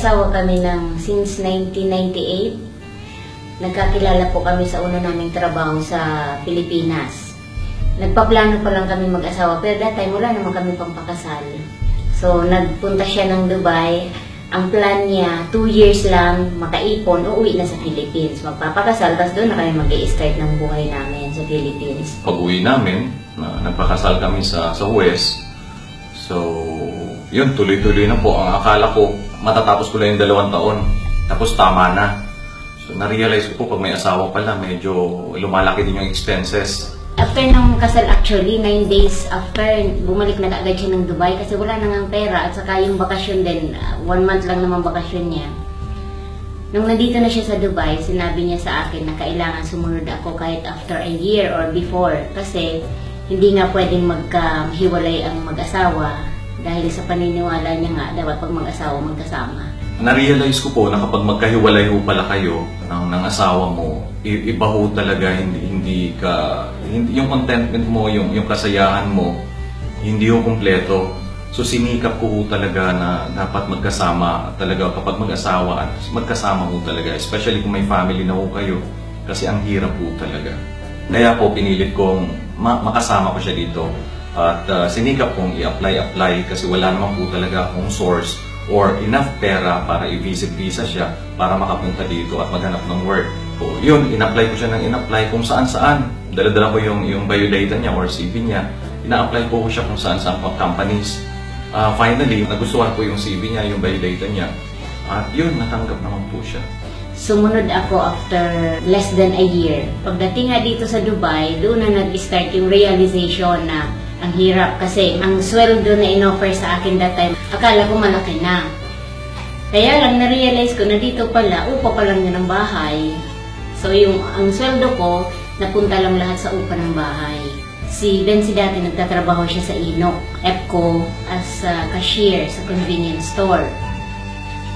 Mag-asawa kami since 1998. Nagkakilala po kami sa una naming trabaho sa Pilipinas. Nagpaplano pa lang kami mag-asawa, pero that time wala naman kami pampakasal. So, nagpunta siya ng Dubai. Ang plan niya, 2 years lang, makaipon, uuwi na sa Philippines. Magpapakasal, tapos doon na kami mag-i-start ng buhay namin sa Philippines. Pag-uwi namin, nagpakasal kami sa West. So, yun, tuloy-tuloy na po. Ang akala ko, matatapos ko lang yung 2 taon. Tapos tama na. So, na-realize ko po, pag may asawa pala, medyo lumalaki din yung expenses. After ng kasal actually, 9 days after, bumalik na kaagad siya ng Dubai kasi wala na ngang pera at saka yung bakasyon din, 1 month lang naman bakasyon niya. Nung nandito na siya sa Dubai, sinabi niya sa akin na kailangan sumunod ako kahit after a year or before kasi hindi nga pwedeng magkahiwalay ang mag-asawa dahil sa paniniwala niya nga dapat pag mag-asawa magkasama. Na-realize ko po na kapag magkahiwalay ho pala kayo ng asawa mo, iba ho talaga, hindi yung contentment mo, yung kasayahan mo, hindi ho kumpleto. So sinikap ko ho talaga na dapat magkasama talaga kapag mag-asawa at magkasama ho talaga, especially kung may family na ho kayo, kasi ang hirap ho talaga. Kaya po pinilit kong makasama ko siya dito at sinikap kong i-apply kasi wala naman po talaga akong source or enough pera para i-visit visa siya para makapunta dito at maghanap ng work. So, yun, in-apply ko siya ng in-apply kung saan-saan. Dala-dala ko yung biodata niya or CV niya. Ina-apply ko siya kung saan-saan companies. Finally, nagustuhan ko yung CV niya, yung biodata niya. At yun, natanggap naman po siya. Sumunod ako after less than a year. Pagdating nga dito sa Dubai, doon na nag-start yung realization na ang hirap kasi ang sweldo na in-offer sa akin that time, akala ko malaki na. Kaya lang na-realize ko na dito pala, upa pa lang niya ng bahay. So ang sweldo ko, napunta lang lahat sa upa ng bahay. Si dati nagtatrabaho siya sa Inok, EPCO, as cashier sa convenience store.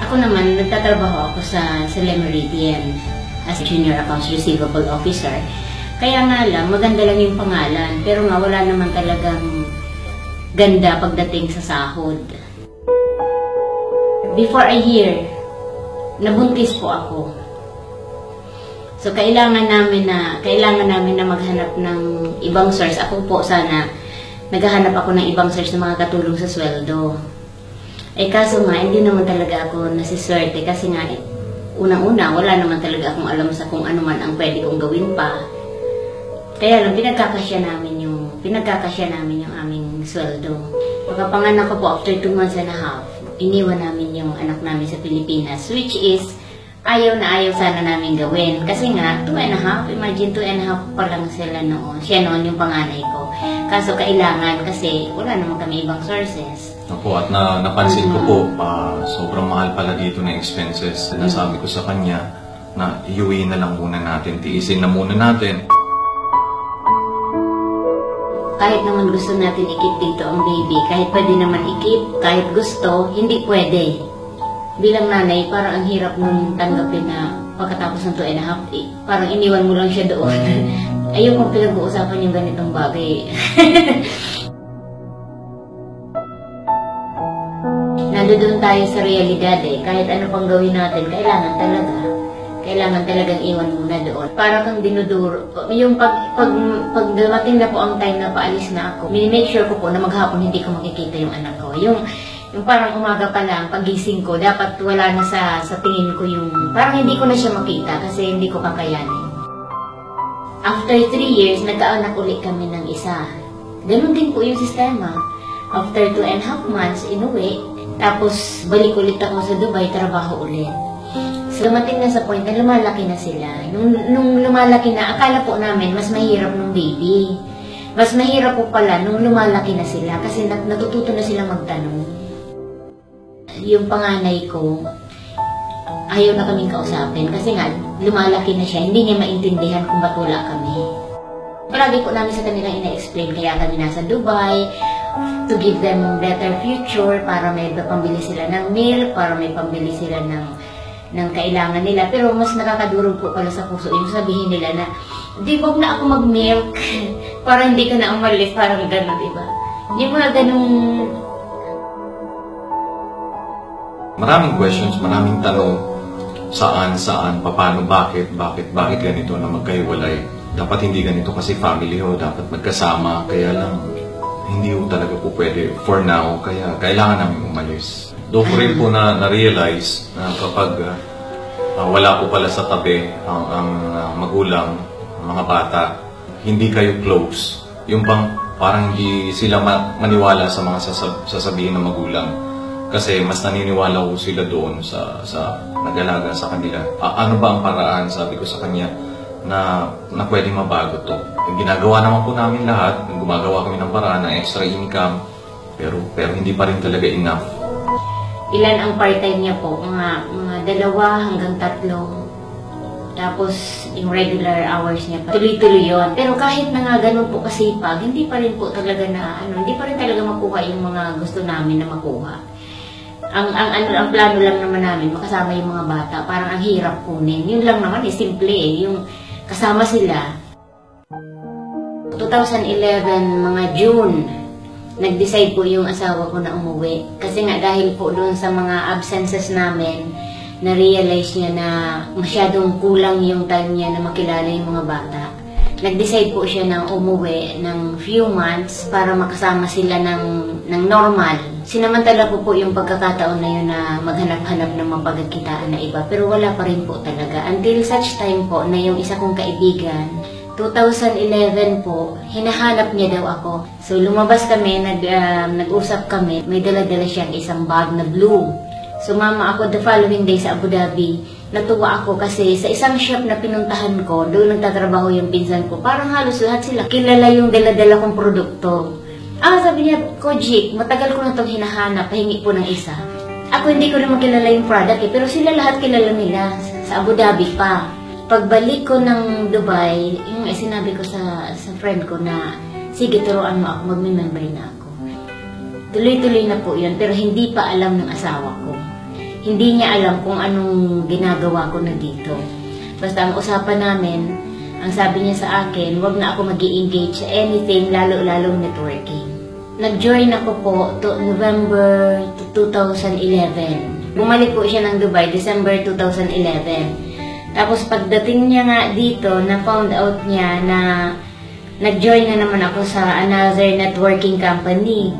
Ako naman, nagtatrabaho ako sa Le Meridian as Junior Accounts Receivable Officer. Kaya nga lang, maganda lang yung pangalan, pero nga wala naman talagang ganda pagdating sa sahod. Before a year, nabuntis po ako. So kailangan namin na maghanap ng ibang source. Ako po sana, naghahanap ako ng ibang source na makakatulong sa sweldo. Kaso nga, hindi naman talaga ako nasiswerte kasi nga, unang-una, wala naman talaga akong alam sa kung ano man ang pwede kong gawin pa. Kaya lang, pinagkakasya namin yung aming sweldo. Pagkapanganak ko po, after 2 months and a half, iniwan namin yung anak namin sa Pilipinas, which is, ayaw sana namin gawin. Kasi nga, 2 and a half, imagine 2 and a half pa lang sila noon. Siya noon yung panganay ko. Kaso kailangan kasi wala naman kami ibang sources. Opo, at napansin ko po, sobrang mahal pala dito ng expenses. Nasabi ko sa kanya na iuwi na lang muna natin, tiisin na muna natin. Kahit naman gusto natin i-keep dito ang baby, kahit pwede naman i-keep, kahit gusto, hindi pwede. Bilang nanay, parang ang hirap nung tanggapin na pagkatapos ng 2 and a half, parang iniwan mo lang siya doon. Ayaw kong pinag-uusapan yung ganitong bagay. Nandoon tayo sa realidad kahit ano pang gawin natin, kailangan talagang iwan muna doon. Para kang dinuduro. Yung pag dumating na po ang time na paalis na ako, minimake sure ko po na maghapon hindi ko makikita yung anak ko. Yung parang umaga pa lang, pagising ko, dapat wala na sa tingin ko yung, parang hindi ko na siya makita kasi hindi ko kakayanin. After 3 years, nagkaanak ulit kami ng isa. Ganun din po yung sistema. After 2 and a half months, inuwi. Tapos, balik ulit ako sa Dubai, trabaho ulit. So, dumating na sa point na lumalaki na sila. Nung lumalaki na, akala po namin mas mahirap nung baby. Mas mahirap po pala nung lumalaki na sila kasi natututo na sila magtanong. Yung panganay ko, ayaw na kaming kausapin kasi nga lumalaki na siya, hindi niya maintindihan kung ba't wala kami. Palagi po namin sa kanila ina-explain kaya kami nasa Dubai, to give them better future, para may pambili sila ng milk, para may pambili sila ng kailangan nila. Pero mas nakakadurog po pala sa puso yung sabihin nila na, di wag na ako mag-milk para hindi ka na umalis, parang gano'n, diba? Yung mga ganong Maraming questions, maraming tanong. Saan, paano, bakit ganito na magkahiwalay. Dapat hindi ganito kasi family ho, dapat magkasama. Kaya lang, hindi ho talaga po pwede for now, kaya kailangan namin umalis. Doon ko rin po na-realize na kapag wala po pala sa tabi ang magulang, ang mga bata, hindi kayo close. Yung parang hindi sila maniwala sa mga sasabihin ng magulang. Kasi mas naniniwala ko sila doon sa nag-alaga sa kanila. Ano ba ang paraan, sabi ko sa kanya, na pwedeng mabago to. Ginagawa naman po namin lahat, gumagawa kami ng paraan ng extra income, pero hindi pa rin talaga enough. Ilan ang part-time niya po? Mga 2 hanggang 3. Tapos yung regular hours niya pa. Tuloy-tuloy yun. Pero kahit na nga ganun po kasipag, hindi pa rin po talaga hindi pa rin talaga makuha yung mga gusto namin na makuha. Ang plano lang naman namin, makasama yung mga bata. Parang ang hirap kunin. Yun lang naman simple yung kasama sila. 2011, mga June, nag-decide po yung asawa ko na umuwi. Kasi nga dahil po doon sa mga absences namin, na-realize niya na masyadong kulang yung time niya na makilala yung mga bata. Nag-decide po siya na umuwi ng few months para makasama sila ng normal. Sinamantala po yung pagkakataon na yun na maghanap-hanap ng mapagkitaan na iba. Pero wala pa rin po talaga. Until such time po na yung isa kong kaibigan, 2011 po, hinahanap niya daw ako. So lumabas kami, nag-usap kami. May dala-dala siyang isang bag na blue. Sumama ako the following day sa Abu Dhabi. Natuwa ako kasi sa isang shop na pinuntahan ko, doon nagtatrabaho yung pinsan ko. Parang halos lahat sila kilala yung dala-dala kong produkto. Sabi niya, Kojik, matagal ko na itong hinahanap, pahingi po ng isa. Ako hindi ko naman kilala yung product pero sila lahat kilala nila sa Abu Dhabi pa. Pagbalik ko ng Dubai, yung sinabi ko sa friend ko na, sige, turuan mo ako, magme-member na ako. Tuloy-tuloy na po yun, pero hindi pa alam ng asawa ko. Hindi niya alam kung anong ginagawa ko na dito. Basta ang usapan namin, ang sabi niya sa akin, wag na ako mag-i-engage sa anything, lalo-lalong networking. Nag-join ako po November 2011. Bumalik po siya ng Dubai, December 2011. Tapos pagdating niya nga dito, na-found out niya na nag-join na naman ako sa another networking company.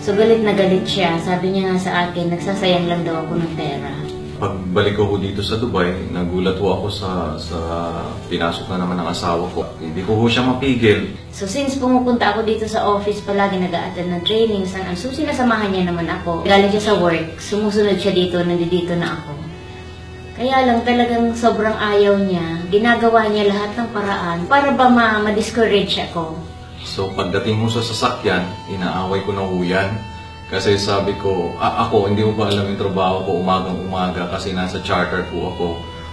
So galit na galit siya. Sabi niya nga sa akin, nagsasayang lang daw ako ng pera. Pagbalik ko dito sa Dubai, nagulat ho ako sa pinasok na naman ng asawa ko. Hindi ko siya mapigil. So since pumupunta ako dito sa office, palagi nag-a-attend ng training, so sinasamahan niya naman ako. Galing siya sa work, sumusunod siya dito, nandito na ako. Kaya lang talagang sobrang ayaw niya. Ginagawa niya lahat ng paraan para ba ma-discourage ako. So pagdating mo sa sasakyan, inaaway ko na ho yan. Kasi sabi ko, ako hindi mo ba alam yung trabaho ko umagang-umaga kasi nasa charter po ako.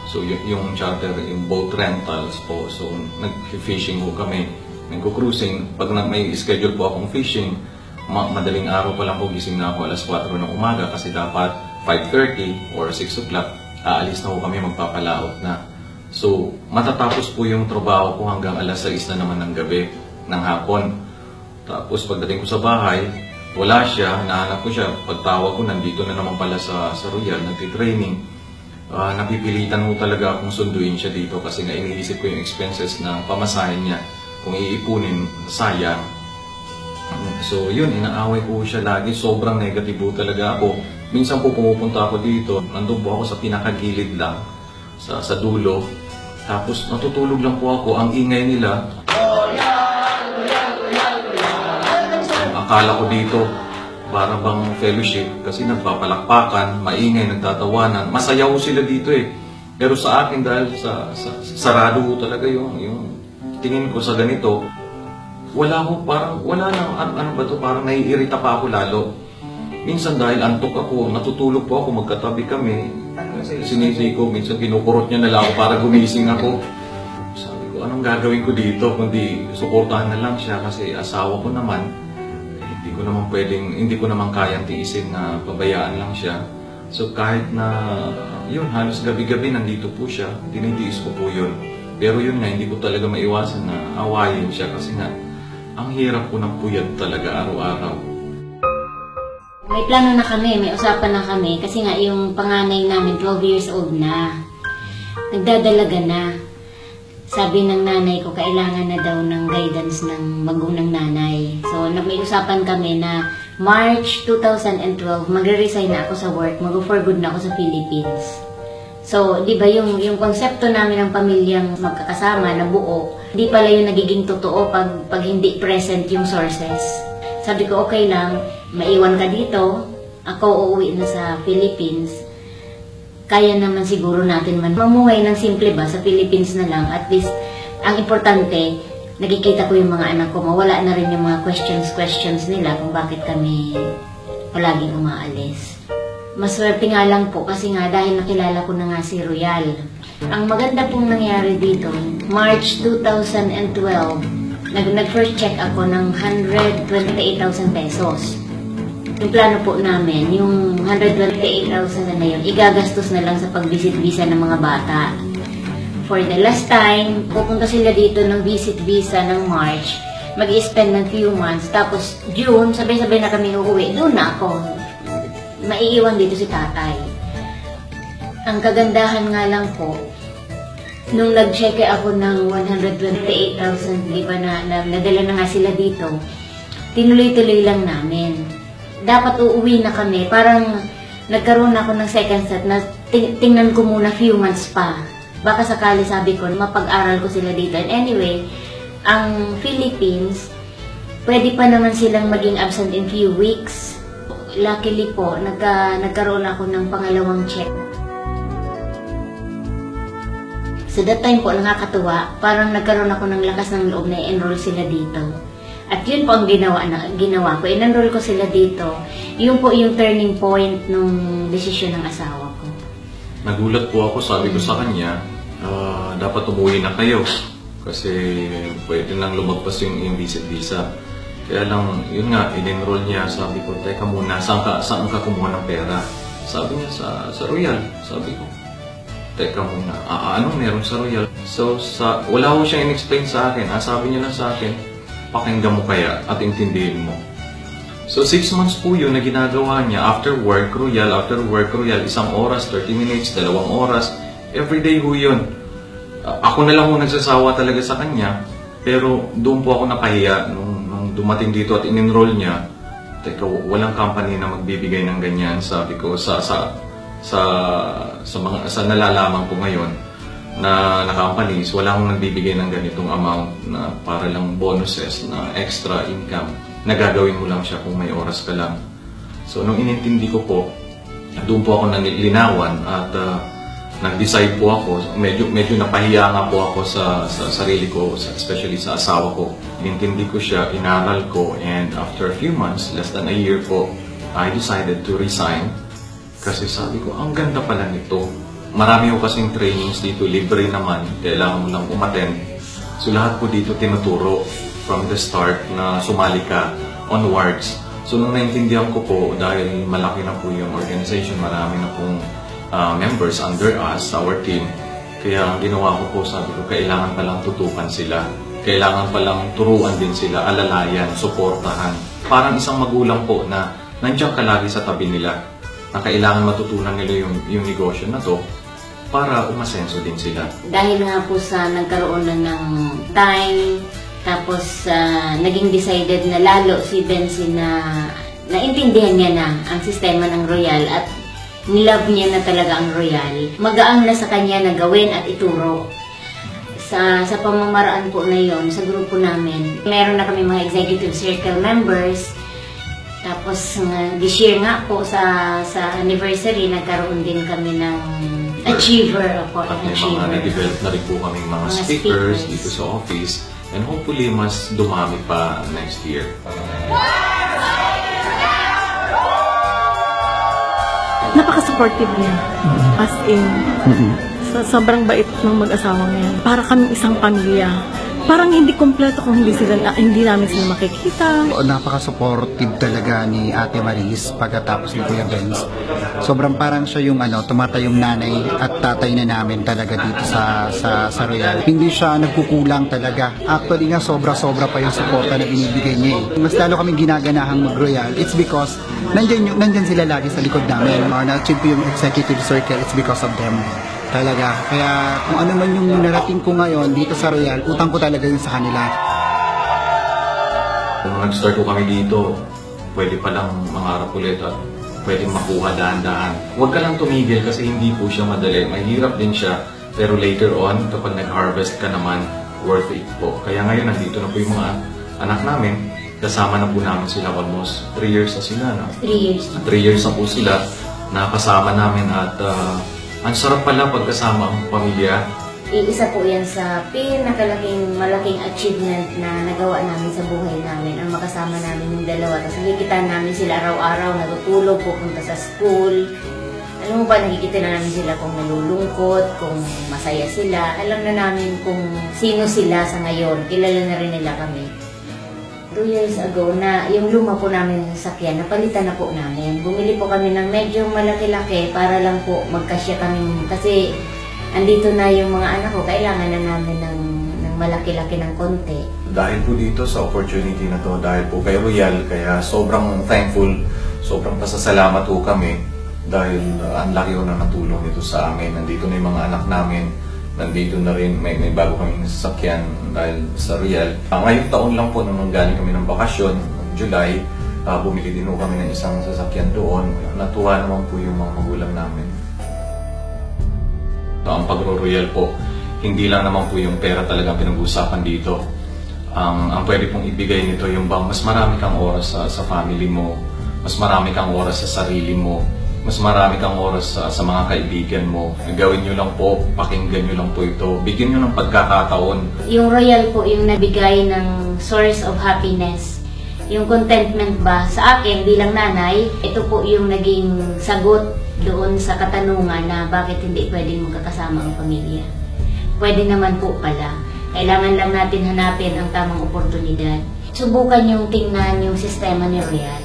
So yung charter, yung boat rentals po. So nag-fishing ho kami, nag-cruising. Pag may schedule po akong fishing, madaling araw pa lang po gising na ako alas 4 ng umaga kasi dapat 5:30 or 6 o'clock, aalis na ho kami, magpapalaot na. So matatapos po yung trabaho ko hanggang alas 6 na naman ng gabi, ng hapon. Tapos pagdating ko sa bahay, wala siya, nahanap ko siya. Pagtawag ko, nandito na naman pala sa Royal, nagtitraining. Napipilitan mo talaga akong sunduin siya dito kasi nga iniisip ko yung expenses na pamasahin niya. Kung iipunin, sayang. So yun, inaaway ko siya lagi. Sobrang negatibo talaga ako. Minsan po pumupunta ako dito, nandun po ako sa pinakagilid lang, sa dulo. Tapos natutulog lang po ako, ang ingay nila. Akala ko dito, para bang fellowship kasi nagpapalakpakan, maingay, nagtatawanan. Masaya ko sila dito eh. Pero sa akin dahil sa sarado ko talaga yung tingin ko sa ganito, wala na, ano ba to, parang naiirita pa ako lalo. Minsan dahil antok ako, natutulog po ako, magkatabi kami. Sinisay ko, minsan kinukurot niya na lang ako para gumising ako. Sabi ko, anong gagawin ko dito kundi suportahan na lang siya kasi asawa ko naman. Hindi ko naman kayang tiisin na pabayaan lang siya. So kahit na yun, halos gabi-gabi nandito po siya, tinitiis ko po yun. Pero yun nga, hindi ko talaga maiwasan na awayin siya kasi nga, ang hirap po ng puyat talaga araw-araw. May plano na kami, may usapan na kami kasi nga yung panganay namin 12 years old na. Nagdadalaga na. Sabi ng nanay ko, kailangan na daw ng guidance ng magunang nanay. So, may usapan kami na March 2012, magre-resign na ako sa work, mag-for good na ako sa Philippines. So, di ba yung konsepto namin ng pamilyang magkakasama na buo, di pala yung nagiging totoo pag hindi present yung sources. Sabi ko, okay lang, maiwan ka dito, ako uuwi na sa Philippines. Kaya naman siguro natin mamuhay ng simple ba sa Philippines na lang. At least, ang importante, nakikita ko yung mga anak ko, mawala na rin yung mga questions nila kung bakit kami palaging umaalis. Maswerte nga lang po kasi nga dahil nakilala ko na nga si Royal. Ang maganda pong nangyari dito, March 2012, nag-first check ako ng 128,000 pesos. Yung plano po namin, yung 128,000 na yun, igagastos na lang sa pag-visit visa ng mga bata. For the last time, pupunta sila dito ng visit visa ng March, mag-i-spend ng few months, tapos June, sabay-sabay na kami uuwi, doon na ako. Maiiwan dito si tatay. Ang kagandahan nga lang po, nung nag-check ako ng 128,000, di ba nadala na nga sila dito, tinuloy-tuloy lang namin. Dapat uuwi na kami, parang nagkaroon ako ng second set na tingnan ko muna few months pa. Baka sakali sabi ko, mapag-aral ko sila dito. And anyway, ang Philippines, pwede pa naman silang maging absent in few weeks. Luckily po, nagkaroon ako ng pangalawang check. So that time po, nakakatuwa, parang nagkaroon ako ng lakas ng loob na i-enroll sila dito. At yun po ang ginawa ko. In-enroll ko sila dito. Yun po yung turning point nung desisyon ng asawa ko. Nagulat po ako, sabi ko sa kanya, dapat umuwi na kayo. Kasi pwede nang lumagpas yung visit visa. Kaya lang, yun nga, in-enroll niya, sabi ko, teka muna, saan ka kumuha ng pera? Sabi niya, sa Royal. Sabi ko, teka muna, anong meron sa Royal? So, wala ko siyang in-explain sa akin. Sabi niya lang sa akin, pakinggan mo kaya at intindihin mo. So 6 months po yun na ginagawa niya. After work, Royal, 1 oras, 30 minutes, 2 oras. Everyday ho yun. Ako na lang ho nagsasawa talaga sa kanya. Pero doon po ako napahiya nung dumating dito at in-enroll niya. Teka, walang company na magbibigay ng ganyan. Sabi ko, sa nalalaman ko ngayon, na companies, wala akong nagbibigay ng ganitong amount na para lang bonuses na extra income na gagawin mo lang siya kung may oras ka lang. So, nung inintindi ko po, doon po ako nanilinawan at nag-decide po ako, medyo napahiya nga po ako sa sarili ko, especially sa asawa ko. Inintindi ko siya, inaral ko, and after a few months, less than a year po, I decided to resign kasi sabi ko, ang ganda pala nito. Marami ko kasing trainings dito, libre naman, kailangan mo lang umattend. So lahat po dito tinuturo from the start na sumali ka onwards. So nung naintindihan ko po, dahil malaki na po yung organization, marami na pong members under us, our team. Kaya ang ginawa ko po, sabi ko, kailangan palang tutukan sila. Kailangan palang turuan din sila, alalayan, suportahan. Parang isang magulang po na nandiyan ka lagi sa tabi nila, na kailangan matutunan nila yung negosyo na to para umasenso din sila. Dahil nga po sa nagkaroon na ng time, tapos naging decided na lalo si Benzi na naintindihan niya na ang sistema ng Royal at nilove niya na talaga ang Royal. Magaang na sa kanya na gawin at ituro. Sa pamamaraan po na yon sa grupo namin, meron na kami mga executive circle members. Tapos this year nga po sa anniversary, nagkaroon din kami ng achiever. At may mga na-develop na rin po kaming mga speakers dito sa office. And hopefully, mas dumami pa next year. Napaka-supportive niya. As in, sobrang bait ng mag-asawang yan. Para kaming isang pamilya. Parang hindi kompleto kung hindi namin sila makikita. Napaka-supportive talaga ni Ate Maris pagkatapos ni Kuya Benz. Sobrang parang siya yung tumatayong nanay at tatay na namin talaga dito sa Royal. Hindi siya nagkukulang talaga. Actually nga sobra-sobra pa yung suporta na binibigay niya eh. Mas lalo kami ginaganahang mag-Royal. It's because nandyan sila lagi sa likod namin. Na-achieve ko yung executive circle, it's because of them. Talaga. Kaya kung ano man yung narating ko ngayon dito sa Royal, utang ko talaga yun sa kanila. Kung nag-start ko kami dito, pwede palang mangarap ulit at pwede makuha dahan-dahan. Huwag ka lang tumigil kasi hindi po siya madali. Mahirap din siya, pero later on, kapag nag-harvest ka naman, worth it po. Kaya ngayon, nandito na po yung mga anak namin. Kasama na po namin sila almost 3 years na sila. No? 3 years. 3 years na po sila nakasama namin at ang sarap pala pagkasama ang pamilya. Isa po yan sa malaking achievement na nagawa namin sa buhay namin. Ang makasama namin yung dalawa. Tapos nakikita namin sila araw-araw, natutulog, pupunta sa school. Alam mo ba, nakikita na namin sila kung nalulungkot, kung masaya sila. Alam na namin kung sino sila sa ngayon. Kilala na rin nila kami. 2 years ago na yung luma po namin ng sasakyan, napalitan na po namin. Bumili po kami ng medyo malaki-laki para lang po magkasya kami. Kasi andito na yung mga anak ko, kailangan na namin ng malaki-laki ng konti. Dahil po dito sa opportunity na to, dahil po kay Royal, kaya sobrang thankful, sobrang pasasalamat po kami dahil ang laki ko na natulong nito sa amin. Nandito na yung mga anak namin, nandito na rin, may bago kaming sasakyan dahil sa Royal. Ngayong taon lang po, nung galing kami ng bakasyon, July, bumili din po kami ng isang sasakyan doon. Natuwa naman po yung mga magulang namin. Ang pagro-Royal po, hindi lang naman po yung pera talagang pinag-uusapan dito. Ang pwede pong ibigay nito yung bang mas marami kang oras sa family mo, mas marami kang oras sa sarili mo, mas marami kang oras sa mga kaibigan mo. Gawin nyo lang po, pakinggan nyo lang po ito, bigyan nyo ng pagkakataon. Yung Royal po yung nabigay ng source of happiness. Yung contentment ba sa akin bilang nanay, ito po yung naging sagot doon sa katanungan na bakit hindi pwedeng magkakasama ang pamilya. Pwede naman po pala. Kailangan lang natin hanapin ang tamang oportunidad. Subukan yung tingnan yung sistema ni Royal.